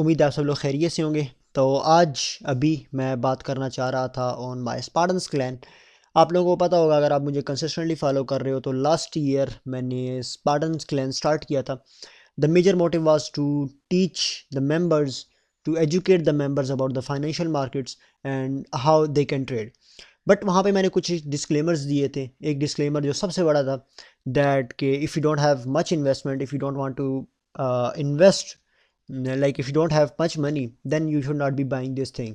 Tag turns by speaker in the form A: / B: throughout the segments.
A: उम्मीद है आप सब लोग खैरियत से होंगे। तो आज अभी मैं बात करना चाह रहा था ऑन माय स्पार्टन्स क्लैन। आप लोगों को पता होगा, अगर आप मुझे कंसिस्टेंटली फॉलो कर रहे हो, तो लास्ट ईयर मैंने स्पार्टन्स क्लैन स्टार्ट किया था। The major motive was to teach the members, to educate the members about the financial markets and how they can trade. But वहाँ पे मैंने कुछ डिस्क्लेमर्स दिए थे। एक डिस्क्लेमर जो सबसे बड़ा था, दैट कि if you don't have much investment, if you don't want to invest, like if you don't have much money, then you should not be buying this thing.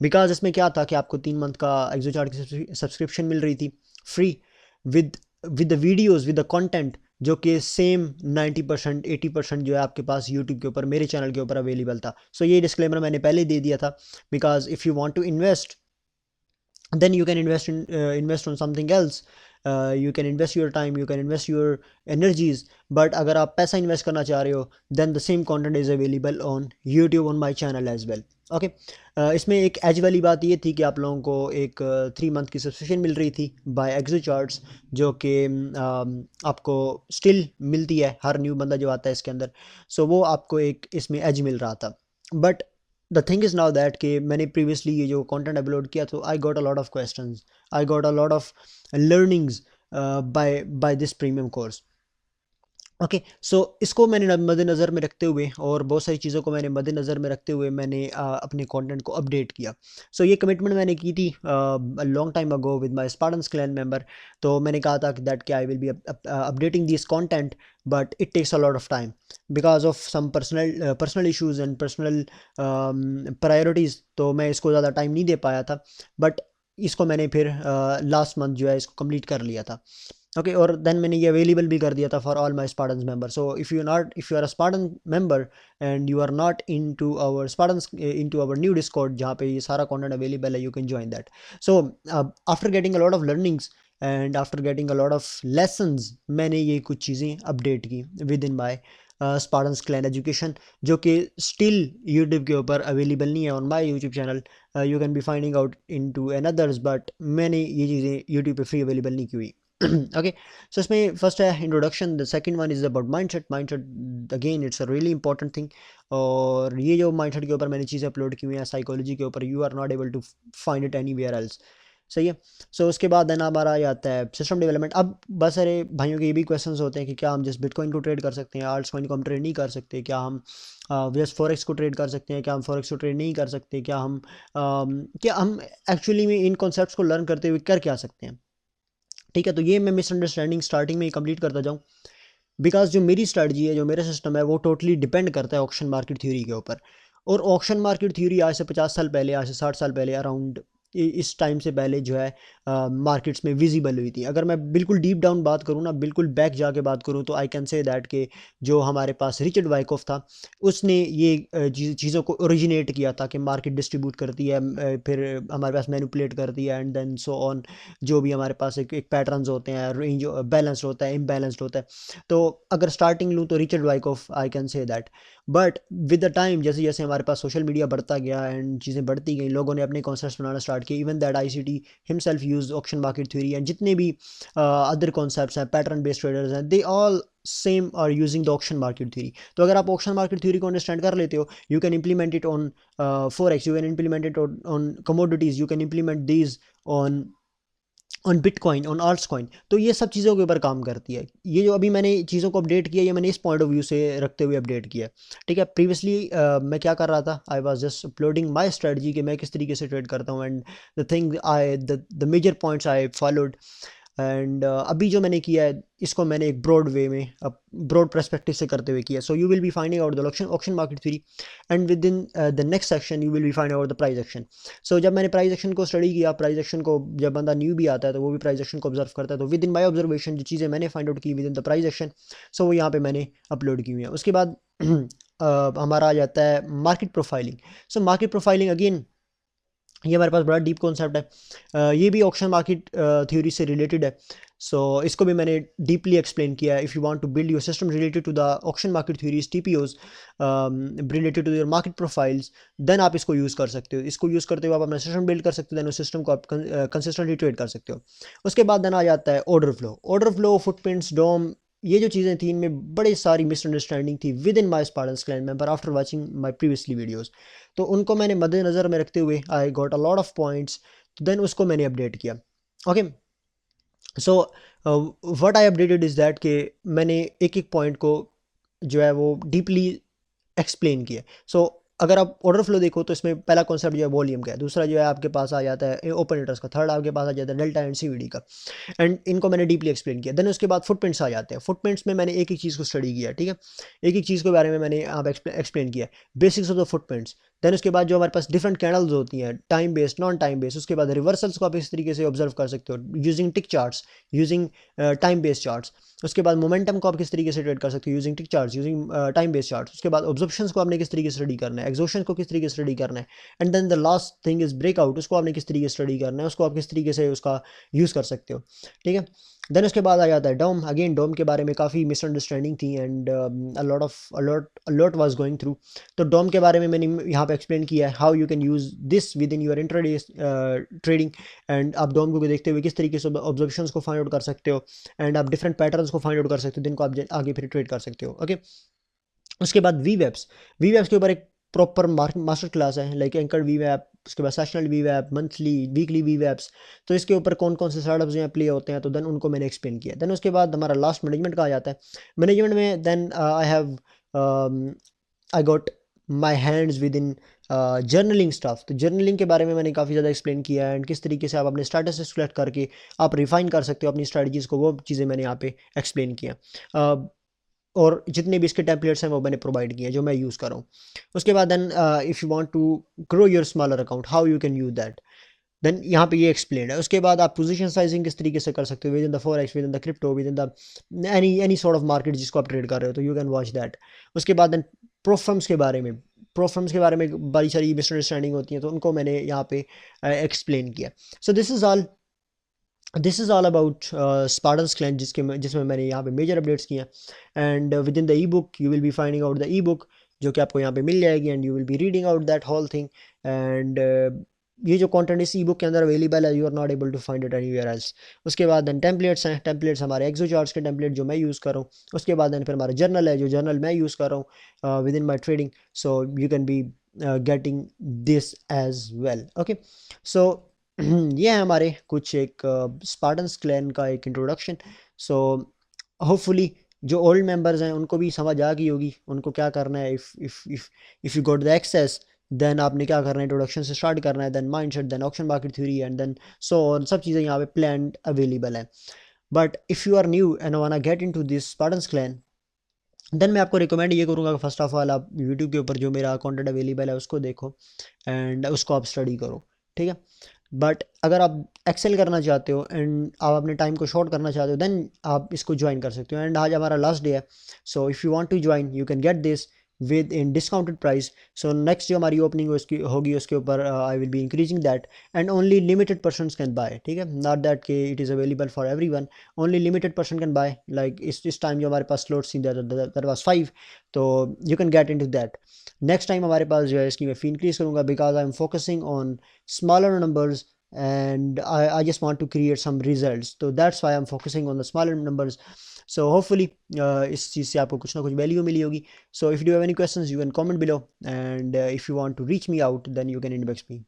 A: Because इसमें क्या था कि आपको 3 मंथ का एक्सोचार्ट की सब्सक्रिप्शन मिल रही थी free, with with the videos, with the content, जो कि सेम 90% 80% जो है आपके पास यूट्यूब के ऊपर, मेरे चैनल के ऊपर अवेलेबल था। सो ये डिस्क्लेमर मैंने पहले दे दिया था। Because if you want to invest, then you can invest on something else. You can invest your time, you can invest your energies. But अगर आप पैसा इन्वेस्ट करना चाह रहे हो, then the same content is available on YouTube on my channel as well. Okay इसमें एक as वाली बात ये थी कि आप लोगों को एक 3 मंथ की सब्सक्रिप्शन मिल रही थी बाय एक्सो चार्ट्स, जो कि आपको स्टिल मिलती है हर न्यू बंदा जो आता है इसके अंदर। सो वो आपको एक इसमें एज मिल रहा था। But the thing is now that कि मैंने प्रीवियसली ये जो कंटेंट अपलोड किया, तो I got a lot of questions, I got a lot of learnings by this premium course. Okay so इसको मैंने मद्देनज़र में रखते हुए, और बहुत सारी चीज़ों को मैंने मद्देनज़र में रखते हुए, मैंने अपने कंटेंट को अपडेट किया। सो ये कमिटमेंट मैंने की थी long time ago with my Spartans clan member. तो मैंने कहा था कि दैट कि I will be updating this content, but it takes a lot of time because of some personal issues and personal priorities. तो मैं इसको ज़्यादा टाइम नहीं दे पाया था। बट इसको मैंने फिर लास्ट मंथ जो है इसको कंप्लीट कर लिया था। ओके और देन मैंने ये अवेलेबल भी कर दिया था for all my Spartans member. So if you are a Spartan member and you are not into our new Discord, जहाँ पे ये सारा कंटेंट अवेलेबल है, you can join that. So after getting a lot of learnings and after getting a lot of lessons, मैंने ये कुछ चीज़ें update की within my Spartans clan education, जो कि स्टिल यूट्यूब के ऊपर अवेलेबल नहीं है on my YouTube channel. You can be finding out into an others, but मैंने ये चीज़ें यूट्यूब पे फ्री अवेलेबल नहीं की हुई। okay so इसमें फर्स्ट है introduction, the second one is about mindset again it's a really important thing. और ये जो माइंडसेट के ऊपर मैंने चीज़ें अपलोड की हुई हैं साइकोलॉजी के ऊपर, you are not able to find it anywhere else. सही है। सो उसके बाद देन हमारा आ जाता है सिस्टम डेवलपमेंट। अब बहुत सारे भाइयों के ये भी क्वेश्चंस होते हैं कि क्या हम जस्ट बिटकॉइन को ट्रेड कर सकते हैं, आल्ट्स कॉइन को हम ट्रेड नहीं कर सकते, क्या हम जस्ट फॉरेक्स को ट्रेड कर सकते हैं, क्या हम फॉरेक्स को ट्रेड नहीं कर सकते, क्या हम एक्चुअली में इन कॉन्सेप्ट्स को लर्न करते हुए कर क्या सकते हैं। ठीक है, तो ये मैं मिसअंडरस्टैंडिंग स्टार्टिंग में ही कंप्लीट करता जाऊँ। बिकॉज जो मेरी स्ट्रेटजी है, जो मेरा सिस्टम है, वो टोटली डिपेंड करता है ऑक्शन मार्केट थ्योरी के ऊपर। और ऑक्शन मार्केट थ्योरी आज से 50 साल पहले, आज से 60 साल पहले अराउंड इस टाइम से पहले जो है मार्केट्स में विजिबल हुई थी। अगर मैं बिल्कुल डीप डाउन बात करूँ ना, बिल्कुल बैक जाके बात करूँ, तो आई कैन से दैट के जो हमारे पास रिचर्ड वाइकॉफ था, उसने ये चीज़ों को ओरिजिनेट किया था कि मार्केट डिस्ट्रीब्यूट करती है, फिर हमारे पास मैनिपुलेट करती है, एंड देन सो ऑन। जो भी हमारे पास एक पैटर्न्स होते हैं, रेंज बैलेंस्ड होता है, इम्बैलेंस्ड होता है। तो अगर स्टार्टिंग लूँ तो Richard Wyckoff I can say that. But with the time, जैसे जैसे हमारे पास सोशल मीडिया बढ़ता गया एंड चीज़ें बढ़ती गई, लोगों ने अपने कॉन्सेप्ट्स बनाना स्टार्ट किए। Even that ICT himself use auction market theory, and जितने भी अदर कॉन्सेप्ट्स हैं, पैटर्न बेस्ड ट्रेडर्स हैं, they all same are using the auction market theory. तो अगर आप ऑक्शन मार्केट थ्योरी को अंडरस्टैंड कर लेते हो, you can implement it on forex, you can implement it on commodities, you can implement these on Bitcoin, on alts coin. तो ये सब चीज़ों के ऊपर काम करती है। ये जो अभी मैंने चीज़ों को अपडेट किया, ये मैंने इस पॉइंट ऑफ व्यू से रखते हुए अपडेट किया। ठीक है, प्रीवियसली मैं क्या कर रहा था, I was just uploading my strategy कि मैं किस तरीके से ट्रेड करता हूँ, and the major points I followed. And अभी जो मैंने किया है, इसको मैंने एक ब्रॉड वे में, ब्रॉड पर्सपेक्टिव से करते हुए किया। So you will be finding out the auction market theory, and within the next section you will be find out the price action. So जब मैंने प्राइस एक्शन को study किया, price action को जब बंदा न्यू भी आता है तो वो भी प्राइस एक्शन को ऑब्जर्व करता है, तो विद इन माई ऑब्जर्वेशन जो चीज़ें मैंने फाइंड आउट की within the price action, so वो यहाँ पे मैंने अपलोड की हुई है। उसके बाद हमारा आ जाता है market profiling. So market profiling again, ये हमारे पास बड़ा डीप कॉन्सेप्ट है। ये भी ऑक्शन मार्केट थ्योरी से रिलेटेड है। सो इसको भी मैंने डीपली एक्सप्लेन किया है। If you want to build your system related to the auction market theories, TPOs related to your market profiles, then आप इसको यूज़ कर सकते हो। इसको यूज़ करते हुए आप अपना सिस्टम बिल्ड कर सकते हो, देन उस सिस्टम को आप कंसिस्टेंटली ट्रेड कर सकते हो। उसके बाद देन आ जाता है ऑर्डर फ्लो, फुटप्रिंट्स, डोम, ये जो चीज़ें थी इनमें बड़ी सारी मिसअंडरस्टैंडिंग थी within my Spartans clan member after watching my previously videos. तो उनको मैंने मद्देनज़र में रखते हुए I got a lot of points, then उसको मैंने अपडेट किया। Okay, so what I updated is that कि मैंने एक एक पॉइंट को जो है वो डीपली एक्सप्लेन किया। सो अगर आप ऑर्डर फ्लो देखो तो इसमें पहला कॉन्सेप्ट जो है वॉल्यूम का है, दूसरा जो है आपके पास आ जाता है ओपन इंटरेस्ट का, थर्ड आपके पास आ जाता है डेल्टा एंड सीवीडी का, एंड इनको मैंने डीपली एक्सप्लेन किया। देन उसके बाद फुटप्रिंट्स आ जाते हैं। फुटप्रिंट्स में मैंने एक एक चीज़ को स्टडी किया, ठीक है, एक एक चीज़ के बारे में मैंने यहाँ पे एक्सप्लेन किया, basics of the footprints. Then उसके बाद जो हमारे पास डिफरेंट कैंडल्स होती हैं, time based, non time based, उसके बाद रिवर्सल्स को आप इस तरीके से ऑब्जर्व कर सकते हो using tick charts, using time based charts. उसके बाद मोमेंटम को आप किस तरीके से ट्रेड कर सकते हो using tick charts, using time based charts. उसके बाद ऑब्जर्वेशंस को आपने किस तरीके से स्टडी करना है, एक्सॉशन को किस तरीके से स्टडी करना है, and then the last thing is breakout, उसको आपने किस तरीके से स्टडी करना है, उसको आप किस तरीके से उसका यूज़ कर सकते हो, ठीक है। देन उसके बाद आ जाता है डोम। अगेन डोम के बारे में काफ़ी मिसअंडरस्टैंडिंग थी and a lot was going through. तो डोम के बारे में मैंने यहाँ पे एक्सप्लेन किया है how you can use this with in your intraday trading, and आप डोम को देखते हुए किस तरीके से ऑब्जर्वेशंस को फाइंड आउट कर सकते हो, एंड आप डिफरेंट पैटर्न्स को फाइंड आउट कर सकते हो जिनको आप आगे फिर ट्रेड कर सकते हो। ओके, उसके बाद वी वेब्स, वी वेब्स के ऊपर एक प्रॉपर मास्टर क्लास है, लाइक एंकर वी वेब, उसके बाद सेशनल वी वेब, मंथली वीकली वी वेब्स। तो इसके ऊपर कौन कौन से स्टार्टअप्स जो हैं प्ले होते हैं, तो देन उनको मैंने एक्सप्लेन किया। देन उसके बाद हमारा लास्ट मैनेजमेंट का आ जाता है। मैनेजमेंट में then I have I got my hands within journaling staff. तो जर्नलिंग के बारे में मैंने काफ़ी ज़्यादा एक्सप्लेन किया है, एंड किस तरीके से आप अपने स्टाटस सेलेक्ट करके आप रिफाइन कर सकते हो अपनी स्ट्रेटजीज़ को, वो चीज़ें मैंने यहाँ पे एक्सप्लेन किया। और जितने भी इसके टेम्पलेट्स हैं वो मैंने प्रोवाइड किए हैं जो मैं यूज़ कर रहा हूँ। उसके बाद then if you want to grow your smaller account, how you can use that, then यहाँ पे ये एक्सप्लेन है। उसके बाद आप पोजीशन साइजिंग किस तरीके से कर सकते हो with in the forex, with in the crypto, with in the any sort of market जिसको आप ट्रेड कर रहे हो, तो यू कैन वॉच दैट। उसके बाद देन प्रोफर्म्स के बारे में, प्रोफर्म्स के बारे में बड़ी सारी मिसअंडरस्टैंडिंग होती है, तो उनको मैंने यहाँ पे एक्सप्लेन किया। So this is all about Spartans clan, जिसमें मैंने यहाँ पे मेजर अपडेट्स किए हैं। And within the ebook you will be finding out the ebook, जो कि आपको यहाँ पे मिल जाएगी, and you will be reading out that whole thing. And ये जो कंटेंट इस ई बुक के अंदर अवेलेबल है, you are not able to find it anywhere else. उसके बाद देन टेम्पलेट्स हैं, टेम्पलेट्स हमारे एक्सो चार्ट्स के टेम्पलेट जो मैं यूज़ कर रहा हूँ। उसके बाद देन फिर हमारा जर्नल है, जो जर्नल मैं यूज़ कर रहा हूँ within my trading, so you can be getting this as well. Okay, so ये है हमारे कुछ एक स्पार्टन्स क्लैन का एक इंट्रोडक्शन। सो होपफुली जो ओल्ड मेंबर्स हैं उनको भी समझ आ गई होगी उनको क्या करना है। If you got the access, then आपने क्या करना है, इंट्रोडक्शन से स्टार्ट करना है, then mindset, then option market theory, and then so on, सब चीज़ें यहाँ पे प्लान अवेलेबल है। But if you are new and wanna get into this Spartans clan, then मैं आपको रिकमेंड ये करूँगा कि फर्स्ट ऑफ ऑल आप यूट्यूब के ऊपर जो मेरा कंटेंट अवेलेबल है उसको देखो, एंड उसको आप स्टडी करो, ठीक है। बट अगर आप एक्सेल करना चाहते हो एंड आप अपने टाइम को शॉर्ट करना चाहते हो, देन आप इसको ज्वाइन कर सकते हो। एंड आज हमारा लास्ट डे है, so if you want to join you can get this within discounted price. So next जो हमारी ओपनिंग उसकी होगी उसके ऊपर I will be increasing that, and only limited persons can buy, ठीक है, नॉट दैट कि it is available for everyone, only limited person can buy. Like इस टाइम जो हमारे पास स्लॉट्स थी दैट वाज 5, तो you can get into that. Next time हमारे पास जो है इसकी मैं फी इंक्रीज करूँगा, because I am focusing on smaller numbers, and I just want to create some results, so that's why I'm focusing on the smaller numbers. So hopefully इस चीज़ से आपको कुछ ना कुछ वैल्यू मिली होगी। So if you have any questions you can comment below, and if you want to reach me out then you can inbox me.